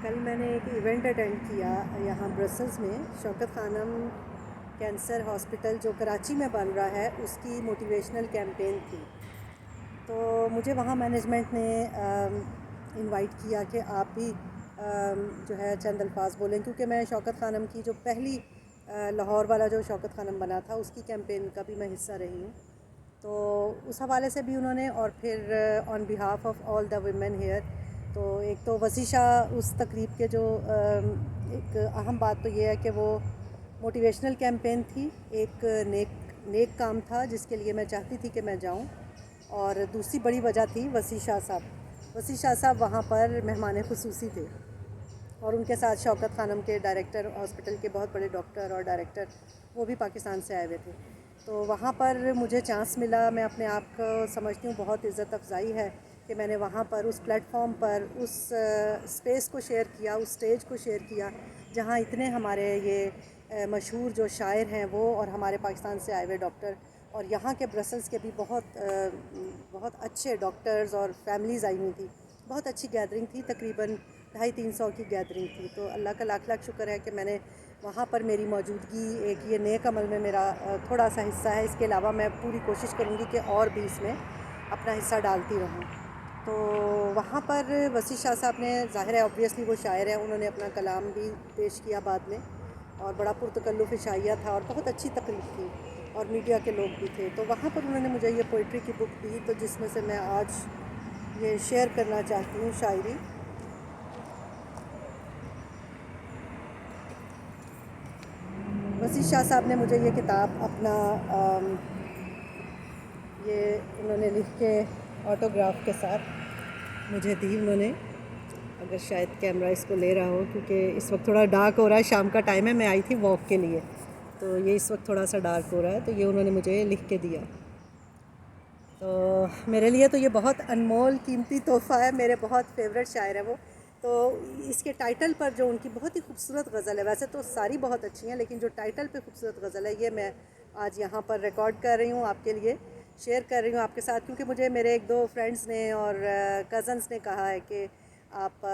کل میں نے ایک ایونٹ اٹینڈ کیا یہاں برسلز میں، شوکت خانم کینسر ہاسپٹل جو کراچی میں بن رہا ہے اس کی موٹیویشنل کیمپین تھی۔ تو مجھے وہاں مینجمنٹ نے انوائٹ کیا کہ آپ بھی جو ہے چند الفاظ بولیں، کیونکہ میں شوکت خانم کی جو پہلی لاہور والا جو شوکت خانم بنا تھا اس کی کیمپین کا بھی میں حصہ رہی ہوں، تو اس حوالے سے بھی انہوں نے، اور پھر on behalf of all the women here, تو ایک تو وسیع شاہ اس تقریب کے جو ایک اہم بات تو یہ ہے کہ وہ موٹیویشنل کیمپین تھی، ایک نیک کام تھا جس کے لیے میں چاہتی تھی کہ میں جاؤں، اور دوسری بڑی وجہ تھی وسیع شاہ صاحب وہاں پر مہمان خصوصی تھے، اور ان کے ساتھ شوکت خانم کے ڈائریکٹر، ہاسپٹل کے بہت بڑے ڈاکٹر اور ڈائریکٹر، وہ بھی پاکستان سے آئے ہوئے تھے۔ تو وہاں پر مجھے چانس ملا، میں اپنے آپ کو سمجھتی ہوں بہت عزت افزائی ہے کہ میں نے وہاں پر اس پلیٹ فارم پر اس اسپیس کو شیئر کیا، اس اسٹیج کو شیئر کیا جہاں اتنے ہمارے یہ مشہور جو شاعر ہیں وہ، اور ہمارے پاکستان سے آئے ہوئے ڈاکٹر، اور یہاں کے برسلز کے بھی بہت اچھے ڈاکٹرز اور فیملیز آئی ہوئی تھی۔ بہت اچھی گیدرنگ تھی، تقریباً 250-300 کی گیدرنگ تھی۔ تو اللہ کا لاکھ لاکھ شکر ہے کہ میں نے وہاں پر میری موجودگی ایک یہ نیک عمل میں میرا تھوڑا سا حصہ ہے۔ اس کے علاوہ میں پوری کوشش کروں گی کہ اور بھی اس میں اپنا حصہ ڈالتی رہوں۔ تو وہاں پر وسیع شاہ صاحب نے، ظاہر ہے آبویسلی وہ شاعر ہیں، انہوں نے اپنا کلام بھی پیش کیا بعد میں، اور بڑا پرتکلف عشائیہ تھا اور بہت اچھی تقریب تھی، اور میڈیا کے لوگ بھی تھے۔ تو وہاں پر انہوں نے مجھے یہ پوئٹری کی بک دی، تو جس میں سے میں آج یہ شیئر کرنا چاہتی ہوں شاعری۔ وسیع شاہ صاحب نے مجھے یہ کتاب اپنا یہ انہوں نے لکھ کے آٹوگراف کے ساتھ مجھے دی انہوں نے، اگر شاید کیمرہ اس کو لے رہا ہو، کیونکہ اس وقت تھوڑا ڈارک ہو رہا ہے، شام کا ٹائم ہے، میں آئی تھی واک کے لیے، تو یہ اس وقت تھوڑا سا ڈارک ہو رہا ہے، تو یہ انہوں نے مجھے لکھ کے دیا۔ تو میرے لیے تو یہ بہت انمول قیمتی تحفہ ہے، میرے بہت فیوریٹ شاعر ہیں وہ۔ تو اس کے ٹائٹل پر جو ان کی بہت ہی خوبصورت غزل ہے، ویسے تو ساری بہت اچھی ہیں، لیکن جو ٹائٹل پہ خوبصورت غزل ہے یہ میں آج یہاں پر ریکارڈ کر رہی ہوں آپ کے لیے، شیئر کر رہی ہوں آپ کے ساتھ، کیونکہ مجھے میرے ایک دو فرینڈز نے اور کزنس نے کہا ہے کہ آپ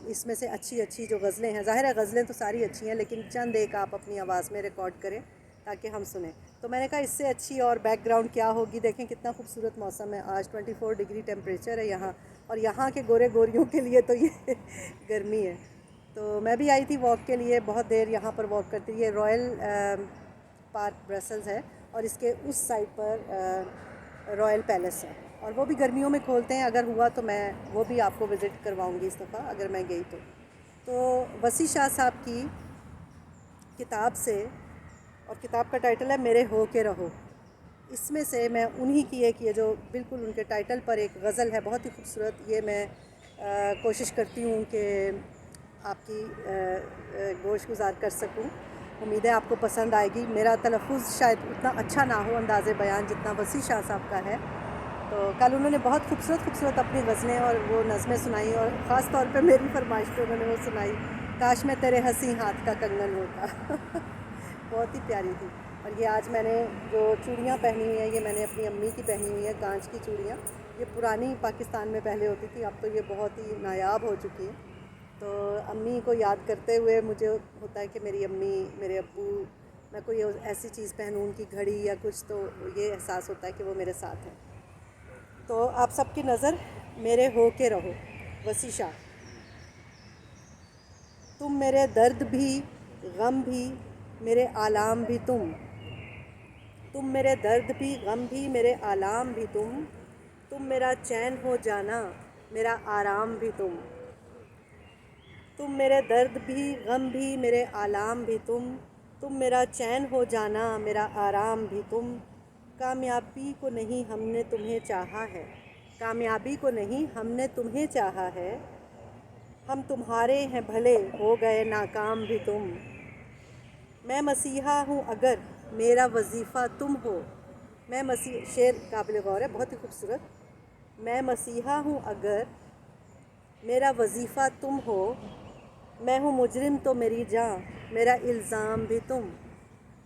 اس میں سے اچھی جو غزلیں ہیں، ظاہر ہے غزلیں تو ساری اچھی ہیں، لیکن چند ایک آپ اپنی آواز میں ریکارڈ کریں تاکہ ہم سنیں۔ تو میں نے کہا اس سے اچھی اور بیک گراؤنڈ کیا ہوگی، دیکھیں کتنا خوبصورت موسم ہے، آج 24 ڈگری ٹیمپریچر ہے یہاں، اور یہاں کے گورے گوریوں کے لیے تو یہ گرمی ہے۔ تو میں بھی آئی تھی واک کے لیے، بہت دیر یہاں پر واک کرتی، یہ رائل پارک برسلز ہے، اور اس کے اس سائڈ پر رائل پیلس ہے، اور وہ بھی گرمیوں میں کھولتے ہیں، اگر ہوا تو میں وہ بھی آپ کو وزٹ کرواؤں گی اس دفعہ اگر میں گئی تو وسیع شاہ صاحب کی کتاب سے، اور کتاب کا ٹائٹل ہے میرے ہو کے رہو، اس میں سے میں انہی کی ایک یہ جو بالکل ان کے ٹائٹل پر ایک غزل ہے بہت ہی خوبصورت، یہ میں کوشش کرتی ہوں کہ آپ کی گوش گزار کر سکوں۔ امید ہے آپ کو پسند آئے گی، میرا تلفظ شاید اتنا اچھا نہ ہو انداز بیان جتنا وسیع شاہ صاحب کا ہے۔ تو کل انہوں نے بہت خوبصورت اپنی غزلیں اور وہ نظمیں سنائی، اور خاص طور پہ میری فرمائش پہ انہوں نے وہ سنائی، کاش میں تیرے حسیں ہاتھ کا کنگن ہوتا بہت ہی پیاری تھی۔ اور یہ آج میں نے جو چوڑیاں پہنی ہوئی ہیں، یہ میں نے اپنی امی کی پہنی ہوئی ہیں، کانچ کی چوڑیاں، یہ پرانی پاکستان میں پہلے ہوتی تھی، اب تو یہ بہت ہی نایاب ہو چکی ہیں۔ تو امی کو یاد کرتے ہوئے مجھے ہوتا ہے کہ میری امی، میرے ابو، میں کوئی ایسی چیز پہنوں، ان کی گھڑی یا کچھ، تو یہ احساس ہوتا ہے کہ وہ میرے ساتھ ہیں۔ تو آپ سب کی نظر میرے ہو کے رہو، وسیع شاہ۔ تم میرے درد بھی، غم بھی، میرے آلام بھی تم میرے درد بھی، غم بھی، میرے آلام بھی تم میرا چین ہو جانا، میرا آرام بھی تم میرے درد بھی، غم بھی، میرے آلام بھی تم میرا چین ہو جانا، میرا آرام بھی کامیابی کو نہیں ہم نے تمہیں چاہا ہے، کامیابی کو نہیں ہم نے تمہیں چاہا ہے، ہم تمہارے ہیں بھلے ہو گئے ناکام بھی میں مسیحا ہوں اگر میرا وظیفہ تم ہو، شعر قابل غور ہے، بہت ہی خوبصورت۔ میں مسیحا ہوں اگر میرا وظیفہ تم ہو، میں ہوں مجرم تو میری جاں، میرا الزام بھی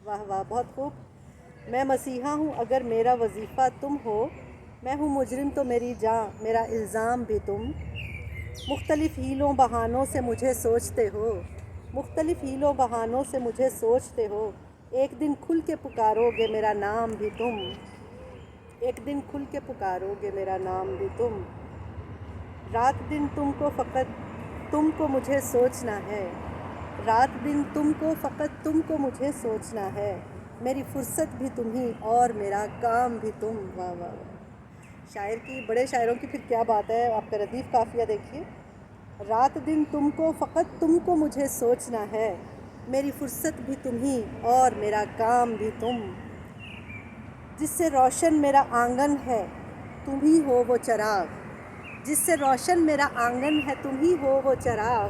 واہ واہ، بہت خوب۔ میں مسیحا ہوں اگر میرا وظیفہ تم ہو، میں ہوں مجرم تو میری جاں، میرا الزام بھی مختلف ہیلوں بہانوں سے مجھے سوچتے ہو، مختلف ہیلوں بہانوں سے مجھے سوچتے ہو، ایک دن کھل کے پکارو گے میرا نام بھی تم، ایک دن کھل کے پکارو گے میرا نام بھی تم، رات دن تم کو فقط تم کو مجھے سوچنا ہے، رات دن تم کو فقط تم کو مجھے سوچنا ہے، میری فرصت بھی تم ہی اور میرا کام بھی تم۔ واہ واہ واہ، شاعر کی، بڑے شاعروں کی پھر کیا بات ہے، آپ کا ردیف قافیہ دیکھیے۔ رات دن تم کو فقط تم کو مجھے سوچنا ہے، میری فرصت بھی تم ہی اور میرا کام بھی تم، جس سے روشن میرا آنگن ہے تم ہی ہو وہ چراغ، جس سے روشن میرا آنگن ہے تم ہی ہو وہ چراغ،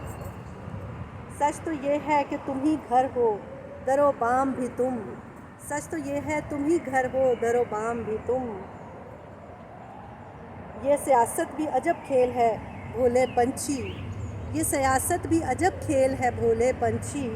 سچ تو یہ ہے کہ تم ہی گھر ہو در و بام بھی تم، سچ تو یہ ہے تم ہی گھر ہو در و بام بھی تم، یہ سیاست بھی عجب کھیل ہے بھولے پنچھی، یہ سیاست بھی عجب کھیل ہے بھولے پنچھی،